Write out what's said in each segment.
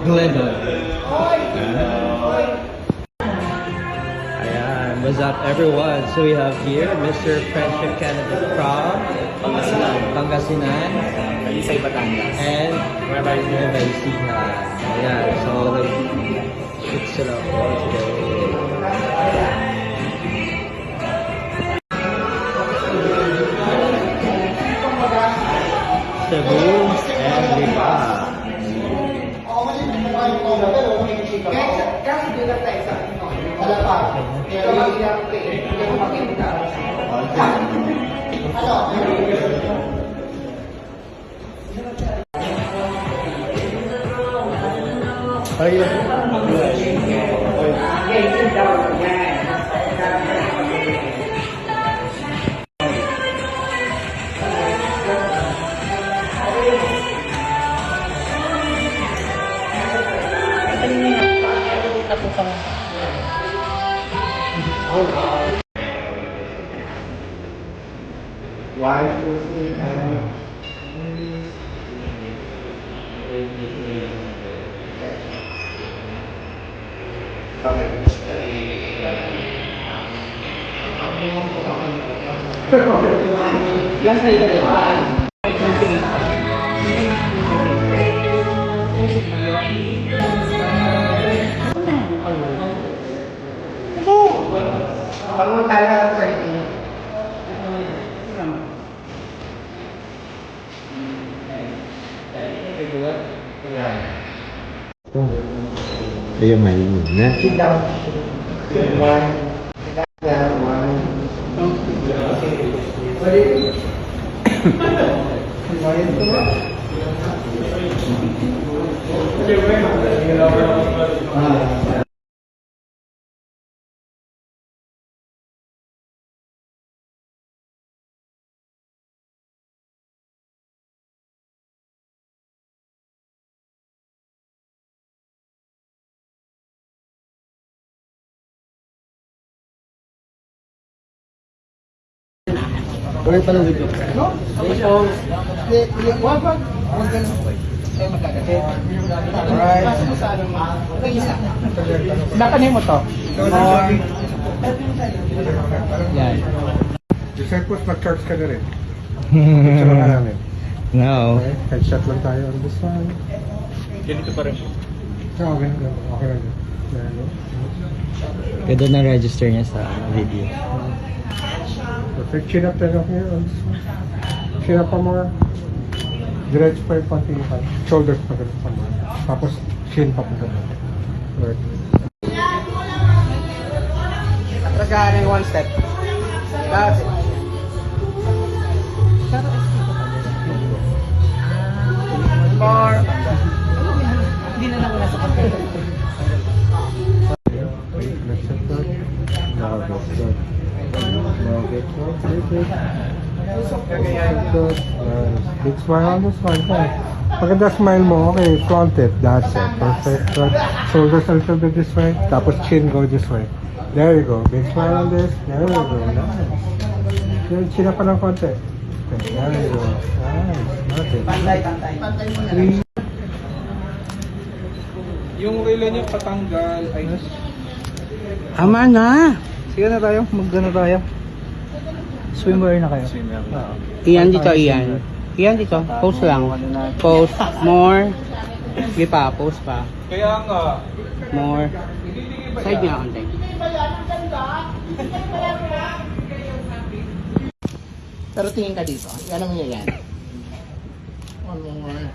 Glendon. Ayan, what's up everyone? So we have here Mr. Friendship candidate from Pangasinan and Nueva Ecija. Ayan, so nag-shoot sila for today. Cebu and Lipa. Ayun, may na. Sit down. One. Gawin pa ng video. No? Alright. Nakanin mo to? Yan. Decide po, mag-charge ka na rin. Picture lang namin. No. Okay, headshot lang tayo on this one. Ganito pa rin. Okay, okay lang. Ganda na register niya sa video. Perfect. Chin up tayo here on this one. Chin up pa more. Diretso pa yung konti yung pan. Shoulders pa ganun pa more. Tapos chin pa po ganun. Right. Atras one step. That's it. More. Hindi na lang nasa pagkakas. Let's set that. Now that's good. Now get one. Good. Big smile on this one. Okay. Pagka smile mo, okay, front it. That's it. Perfect. Good. Shoulders a little bit this way. Tapos chin go this way. There you go. Big smile on this. There you go. Nice. Then chin up pa ng konti. Okay. There you go. Nice. Okay. Pantay. Three. Yung relo niya patanggal ay Tama na. Sige na tayo. Mag-gano tayo. Swimwear na kayo. Iyan dito, iyan. Iyan dito. Pose lang. Pose. More. Sige pa. Pose pa. kaya nga More. Side niya konti. Pero tingin ka dito. Yan ang yan. One more.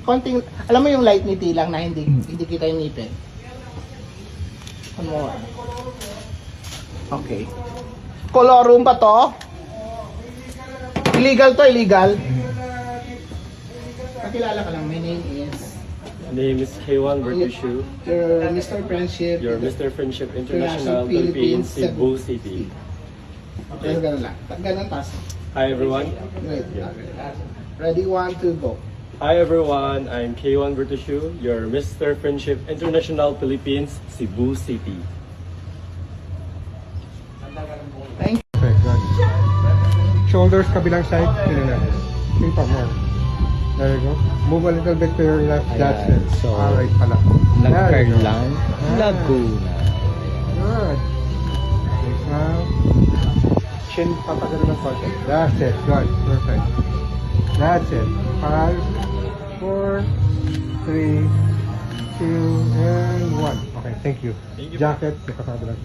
Konting, alam mo yung light ni tilang na hindi kita yung ngipin. One more. Okay. Colorum pa to? Illegal to, illegal. Pakilala ka lang, my name is... name is Haywan Bertushu. Your Mr. Friendship. Your Mr. Friendship International Philippines, Cebu City. Okay, ganun lang. Ganun taas. Hi everyone. Ready, 1, 2, go. Hi everyone. I'm K1 Bertushu, your Mr. Friendship International Philippines, Cebu City. Perfect, good. Shoulders, kabilang side, chin natin. Chin pa more. There you go. Move a little bit to your left, that's Ayan, it. so, Alright pala. There Nag-curl you go. lang. Laguna. Good. Okay, now, chin papagano ng konti. That's it, good, perfect. That's it. 5, 4, 3, 2, and 1. Okay, thank you. Jacket, ipapagalan.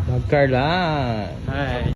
Nag-curl lang. Hi.